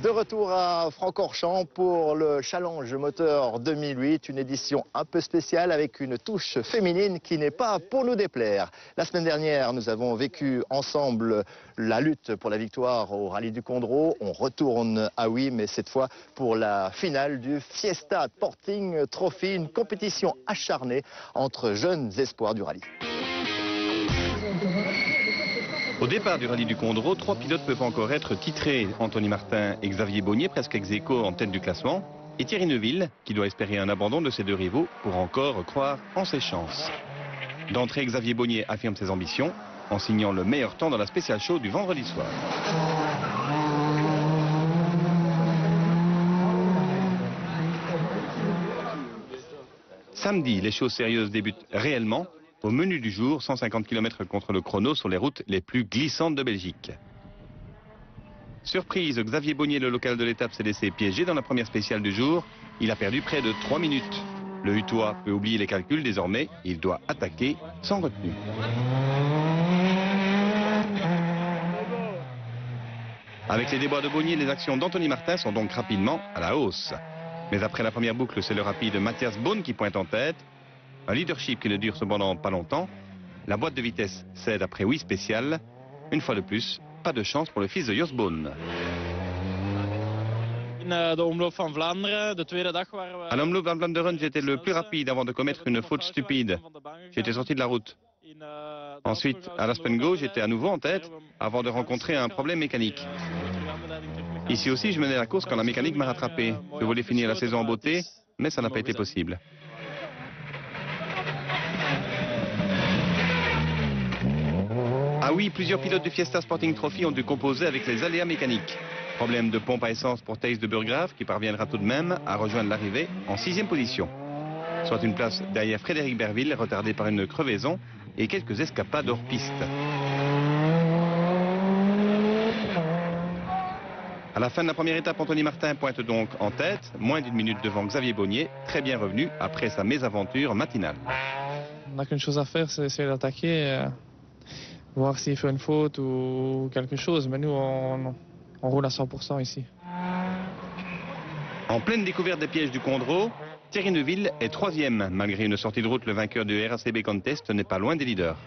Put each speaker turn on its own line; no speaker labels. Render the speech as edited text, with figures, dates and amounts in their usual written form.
De retour à Francorchamps pour le Challenge Moteur 2008, une édition un peu spéciale avec une touche féminine qui n'est pas pour nous déplaire. La semaine dernière, nous avons vécu ensemble la lutte pour la victoire au Rallye du Condro. On retourne à Oui, mais cette fois pour la finale du Fiesta Sporting Trophy, une compétition acharnée entre jeunes espoirs du rallye.
Au départ du rallye du Condro, 3 pilotes peuvent encore être titrés. Anthony Martin et Xavier Bonnier, presque ex-aequo en tête du classement. Et Thierry Neuville, qui doit espérer un abandon de ses deux rivaux pour encore croire en ses chances. D'entrée, Xavier Bonnier affirme ses ambitions en signant le meilleur temps dans la spécial show du vendredi soir. Samedi, les choses sérieuses débutent réellement. Au menu du jour, 150 km contre le chrono sur les routes les plus glissantes de Belgique. Surprise, Xavier Bonnier, le local de l'étape, s'est laissé piéger dans la première spéciale du jour. Il a perdu près de 3 minutes. Le Hutois peut oublier les calculs désormais. Il doit attaquer sans retenue. Avec les déboires de Bonnier, les actions d'Anthony Martin sont donc rapidement à la hausse. Mais après la première boucle, c'est le rapide Matthias Bone qui pointe en tête. Un leadership qui ne dure cependant pas longtemps. La boîte de vitesse cède après Oui spécial. Une fois de plus, pas de chance pour le fils de Jos Bone.
À l'Omloop van
Vlaanderen, j'étais le plus rapide avant de commettre une faute stupide. J'étais sorti de la route. Ensuite, à l'Aspengo, j'étais à nouveau en tête avant de rencontrer un problème mécanique. Ici aussi, je menais la course quand la mécanique m'a rattrapé. Je voulais finir la saison en beauté, mais ça n'a pas été possible. Ah oui, plusieurs pilotes du Fiesta Sporting Trophy ont dû composer avec les aléas mécaniques. Problème de pompe à essence pour Thijs de Burgraaf, qui parviendra tout de même à rejoindre l'arrivée en 6e position. Soit une place derrière Frédéric Berville, retardé par une crevaison et quelques escapades hors piste. À la fin de la première étape, Anthony Martin pointe donc en tête, moins d'une minute devant Xavier Bonnier, très bien revenu après sa mésaventure matinale.
On n'a qu'une chose à faire, c'est essayer d'attaquer, voir s'il fait une faute ou quelque chose. Mais nous, on roule à 100% ici.
En pleine découverte des pièges du Condro, Thierry Neuville est 3e. Malgré une sortie de route, le vainqueur du RACB Contest n'est pas loin des leaders.